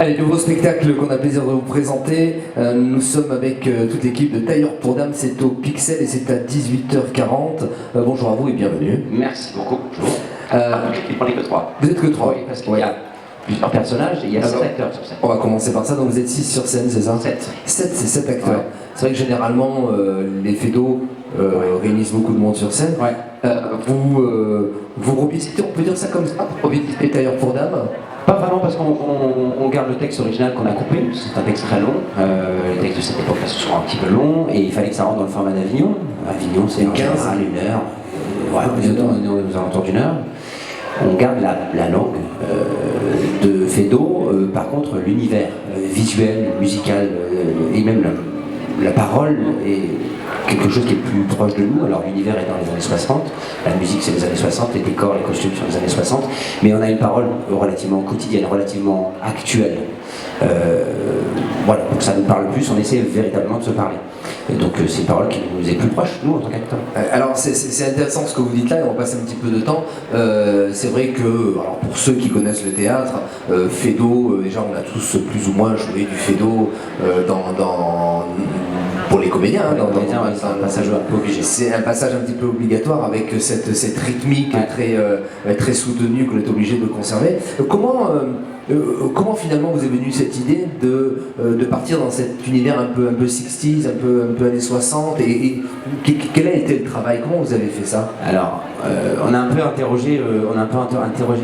Allez, nouveau spectacle qu'on a plaisir de vous présenter. Nous sommes avec toute l'équipe de Tailleurs pour Dames. C'est au Pixel et c'est à 18h40. Bonjour à vous et bienvenue. Merci beaucoup. Bonjour. On n'est que 3. Vous êtes que 3. Oui, parce qu'il y a plusieurs personnages et il y a 7 acteurs sur scène. On va commencer par ça. Donc vous êtes 6 sur scène, c'est ça? 7. 7, c'est 7 acteurs. Ouais. C'est vrai que généralement, les FEDO réunissent beaucoup de monde sur scène. Ouais. Vous revisitez, on peut dire ça comme ça, revisitez Tailleurs pour Dames? Pas vraiment parce qu'on garde le texte original qu'on a coupé, c'est un texte très long. Les textes de cette époque-là se sont un petit peu longs et il fallait que ça rentre dans le format d'Avignon. Avignon, c'est en général 1 heure. Voilà, aux alentours d'1 heure. On garde la langue de Feydeau, par contre l'univers visuel, musical et même la parole est quelque chose qui est plus proche de nous. Alors l'univers est dans les années 60, la musique c'est les années 60, les décors, les costumes sont les années 60, mais on a une parole relativement quotidienne, relativement actuelle. Voilà, donc ça nous parle plus, on essaie véritablement de se parler. Et donc c'est une parole qui nous est plus proche, nous, en tant qu'acteurs. Alors c'est intéressant ce que vous dites là, et on va passer un petit peu de temps. C'est vrai que, alors, pour ceux qui connaissent le théâtre, Feydeau, déjà on a tous plus ou moins joué du Feydeau pour les comédiens, c'est un passage un peu obligé. C'est un passage un petit peu obligatoire avec cette rythmique très soutenue qu'on est obligé de conserver. Comment finalement vous est venue cette idée de partir dans cet univers un peu 60s, un peu années 60 et quel a été le travail? Comment vous avez fait ça? Alors, on a un peu interrogé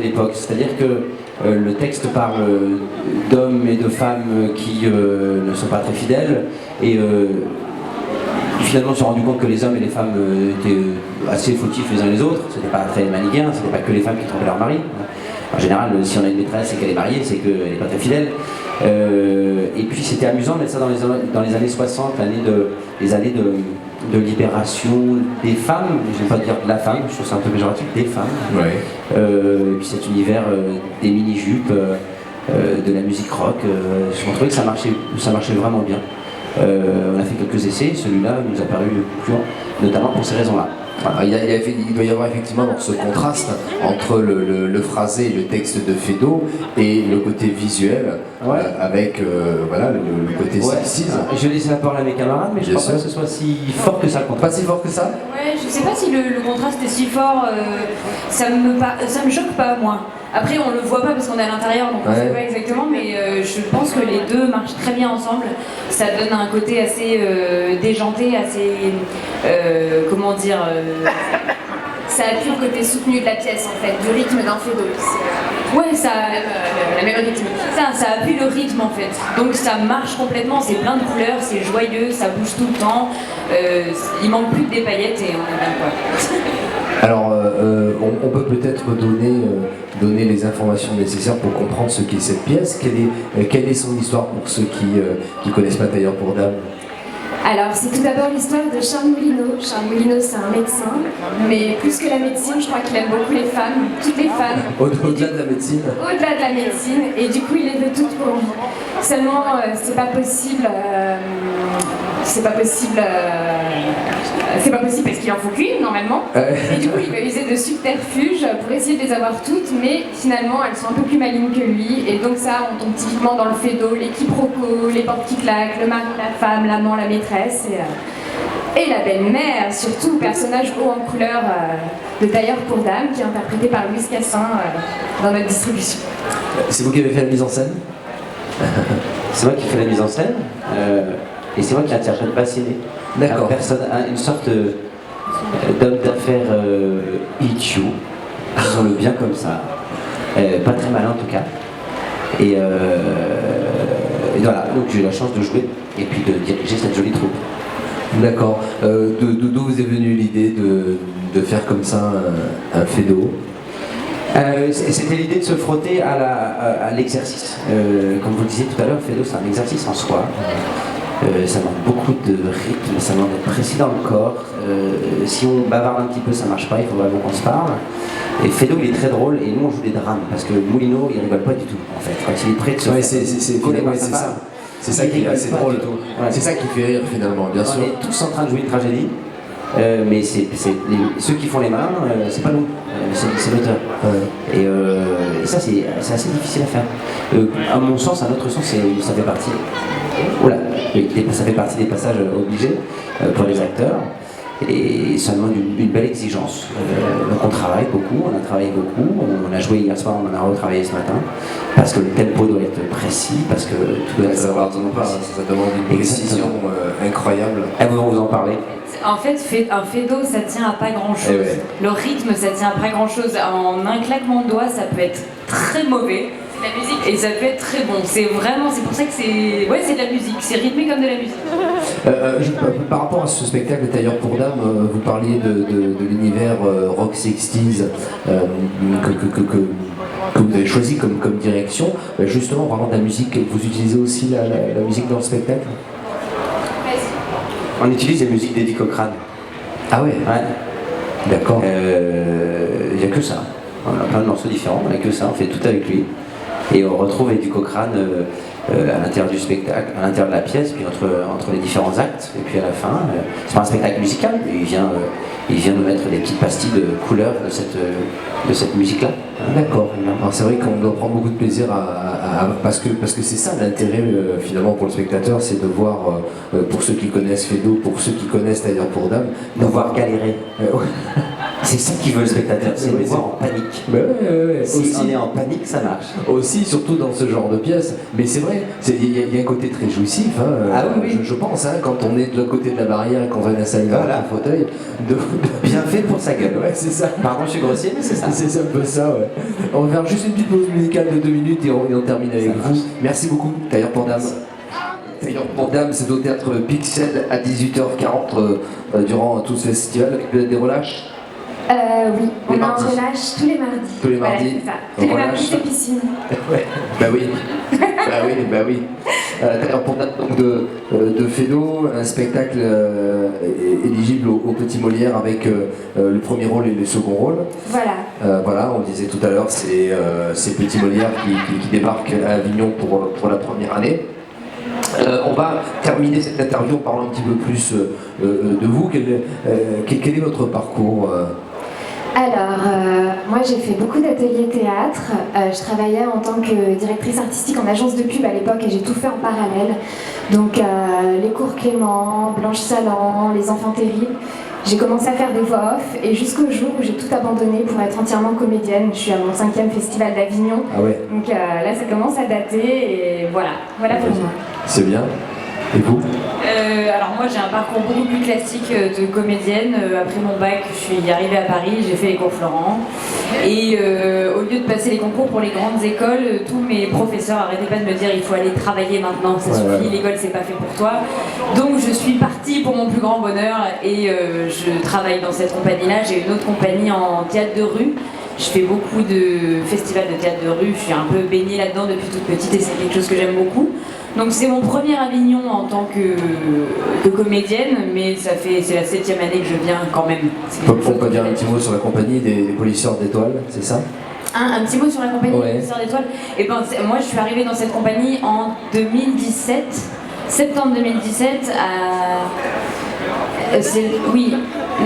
l'époque, c'est-à-dire que le texte parle d'hommes et de femmes qui ne sont pas très fidèles et finalement on s'est rendu compte que les hommes et les femmes étaient assez fautifs les uns les autres, c'était pas très manichéen, c'était pas que les femmes qui trompaient leur mari. En général, si on a une maîtresse et qu'elle est mariée, c'est qu'elle n'est pas très fidèle. Et puis c'était amusant de mettre ça dans les années 60, les années de libération des femmes, je ne vais pas dire de la femme, je trouve ça un peu péjoratif, des femmes. Ouais. Et puis cet univers des mini-jupes, de la musique rock, je trouvais que ça marchait vraiment bien. On a fait quelques essais, celui-là nous a paru concluant, notamment pour ces raisons-là. Voilà. Il doit y avoir effectivement ce contraste entre le phrasé et le texte de Feydeau et le côté visuel, avec voilà, le côté 60s. Je laisse la parole à mes camarades, mais je pense pas que ce soit si fort que ça. Pas si fort que ça? Ouais, je sais pas si le contraste est si fort, ça me choque pas moi. Après on le voit pas parce qu'on est à l'intérieur donc on sait pas exactement, mais je pense que les deux marchent très bien ensemble. Ça donne un côté assez déjanté, assez comment dire, ça appuie le côté soutenu de la pièce en fait, du rythme d'un Feydeau. Ouais, ça, la même rythme. Ça appuie le rythme en fait. Donc ça marche complètement, c'est plein de couleurs, c'est joyeux, ça bouge tout le temps. Il manque plus que des paillettes et on est bien quoi. Alors, on peut peut-être donner les informations nécessaires pour comprendre ce qu'est cette pièce. Quelle est son histoire pour ceux qui connaissent pas Tailleurs pour Dames? Alors, c'est tout d'abord l'histoire de Charles Moulineau. Charles Moulineau, c'est un médecin, mais plus que la médecine, je crois qu'il aime beaucoup les femmes, toutes les femmes. Au-delà de la médecine? Au-delà de la médecine, et du coup, il les veut toutes pour lui. Seulement, c'est pas possible parce qu'il en faut qu'une, normalement. Et du coup, il va user de subterfuges pour essayer de les avoir toutes, mais finalement, elles sont un peu plus malignes que lui. Et donc ça, on tombe typiquement dans le Feydeau, les quiproquos, les portes qui claquent, le mari, la femme, l'amant, la maîtresse. Et la belle-mère, surtout, personnage haut en couleur de Tailleurs pour Dames, qui est interprété par Louise Cassin dans notre distribution. C'est vous qui avez fait la mise en scène? C'est moi qui fais la mise en scène. Et c'est moi qui interprète Bassinet. D'accord. Une sorte d'homme d'affaires idiot, disons-le bien comme ça, pas très malin en tout cas. Et voilà, donc j'ai eu la chance de jouer et puis de diriger cette jolie troupe. D'accord. D'où vous est venue l'idée de faire comme ça un Feydeau? C'était l'idée de se frotter à l'exercice. Comme vous le disiez tout à l'heure, Feydeau c'est un exercice en soi. Ça demande beaucoup de rythme, ça demande d'être précis dans le corps. Si on bavarde un petit peu, ça marche pas, il faut vraiment qu'on se parle. Et Feydeau il est très drôle et nous on joue des drames parce que Moulineau il rigole pas du tout en fait. Quand il est prêt de se c'est ça. C'est ça qui est assez drôle. C'est ça qui fait rire finalement, bien sûr. On est tous en train de jouer une tragédie mais ceux qui font les mains, c'est pas nous, c'est l'auteur. Et ça, c'est assez difficile à faire. À mon sens, à notre sens, ça fait partie. Voilà, ça fait partie des passages obligés pour les acteurs. Et ça demande une belle exigence. Donc on travaille beaucoup, on a travaillé beaucoup, on a joué hier soir, on en a retravaillé ce matin, parce que le tempo doit être précis, parce que tout doit être... Ça demande une précision incroyable. Elles vont vous en parler. En fait, un fado, ça tient à pas grand-chose. Ouais. Le rythme, ça tient à pas grand-chose. En un claquement de doigts, ça peut être très mauvais. C'est de la musique. Et ça peut être très bon. C'est pour ça que c'est... Ouais, c'est de la musique. C'est rythmé comme de la musique. Par rapport à ce spectacle Tailleur pour Dame, vous parliez de l'univers rock 60s que vous avez choisi comme direction. Justement, en parlant de la musique, vous utilisez aussi la musique dans le spectacle? On utilise les musiques d'Eddie Cochrane. Ah ouais? Ouais. D'accord. Il n'y a que ça. On a plein de morceaux différents, on n'a que ça, on fait tout avec lui. Et on retrouve Eddie Cochrane à l'intérieur du spectacle, à l'intérieur de la pièce, puis entre les différents actes, et puis à la fin. C'est pas un spectacle musical, mais il vient nous mettre des petites pastilles de couleurs de cette musique-là. D'accord. Alors c'est vrai qu'on doit prendre beaucoup de plaisir parce que c'est ça l'intérêt finalement pour le spectateur, c'est de voir, pour ceux qui connaissent Fedo, pour ceux qui connaissent Tailleur pour Dame, de voir galérer. C'est ça qui veut le spectateur, c'est de voir en panique. Si on est en panique, ça marche. Aussi, surtout dans ce genre de pièce. Mais c'est vrai, il y a un côté très jouissif, je pense, quand on est de l'autre côté de la barrière et qu'on va installer dans un fauteuil. Bien fait pour sa gueule. Ouais, c'est ça. Pardon, je suis grossier, mais c'est ça. C'est un peu ça, ouais. On va faire juste une petite pause musicale de 2 minutes et on termine avec vous. Merci beaucoup, Tailleur pour Dame. Tailleur pour Dame, c'est au théâtre Pixel à 18h40 durant tout ce festival. Des relâches? Oui, on a un relâche tous les mardis. Tous les mardis. Voilà, c'est ça. Tous les mardis, c'est piscine. Ouais, bah oui. Tailleur pour Dame, donc de Fedo, un spectacle éligible au Petit Molière avec le premier rôle et le second rôle. Voilà. Voilà, on disait tout à l'heure, c'est Petit Molière qui débarque à Avignon pour la première année. On va terminer cette interview en parlant un petit peu plus de vous. Quel est votre parcours Alors, moi j'ai fait beaucoup d'ateliers théâtre. Je travaillais en tant que directrice artistique en agence de pub à l'époque et j'ai tout fait en parallèle. Donc les cours Clément, Blanche Salan, Les Enfants Terribles. J'ai commencé à faire des voix off et jusqu'au jour où j'ai tout abandonné pour être entièrement comédienne. Je suis à mon 5e festival d'Avignon. Ah ouais. Donc là ça commence à dater et voilà pour moi. C'est bien. Et vous? Alors moi j'ai un parcours beaucoup plus classique de comédienne. Après mon bac, je suis arrivée à Paris, j'ai fait les cours Florent. Et au lieu de passer les concours pour les grandes écoles, tous mes professeurs arrêtaient pas de me dire il faut aller travailler maintenant, ça suffit, l'école c'est pas fait pour toi. Donc je suis partie pour mon plus grand bonheur et je travaille dans cette compagnie-là. J'ai une autre compagnie en théâtre de rue. Je fais beaucoup de festivals de théâtre de rue, je suis un peu baignée là-dedans depuis toute petite et c'est quelque chose que j'aime beaucoup. Donc c'est mon premier Avignon en tant que comédienne, mais c'est la 7e année que je viens quand même. On peut dire un petit mot sur la compagnie des Polisseurs d'étoiles, c'est ça? Un petit mot sur la compagnie des Polisseurs d'étoiles. Et ben, moi je suis arrivée dans cette compagnie en 2017, septembre 2017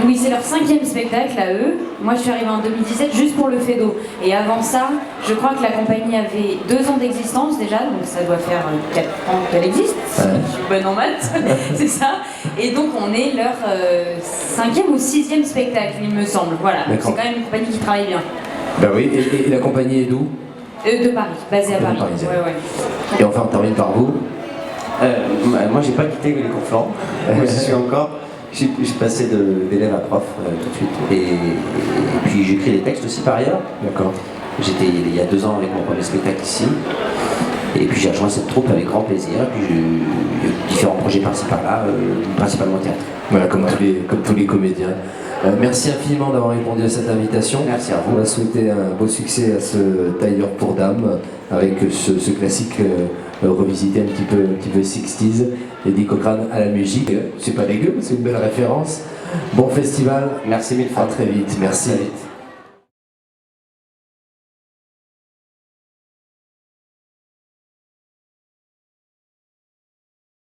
oui, c'est leur 5e spectacle à eux. Moi je suis arrivée en 2017 juste pour le Fedo. Et avant ça, je crois que la compagnie avait 2 ans d'existence déjà, donc ça doit faire 4 ans qu'elle existe. Je suis bonne en maths, c'est ça. Et donc on est leur 5e ou 6e spectacle, il me semble. Voilà, c'est quand même une compagnie qui travaille bien. Bah oui, et la compagnie est d'où? De Paris, basée à Paris. Ouais. Et enfin on termine par vous. Moi j'ai pas quitté les cours Florent. Moi je suis encore. J'ai passé d'élève à prof tout de suite. Et puis j'écris des textes aussi par ailleurs. D'accord. J'étais il y a 2 ans avec mon premier spectacle ici. Et puis j'ai rejoint cette troupe avec grand plaisir. Puis il y a eu différents projets par-ci par-là, principalement au théâtre. Voilà, comme tous les comédiens. Merci infiniment d'avoir répondu à cette invitation. Merci à vous. On va souhaiter un beau succès à ce Tailleur pour Dame avec ce classique revisité un petit peu 60s. Eddie Cochrane à la musique. C'est pas dégueu, c'est une belle référence. Bon festival. Merci mille fois. À très vite. Merci. À très vite.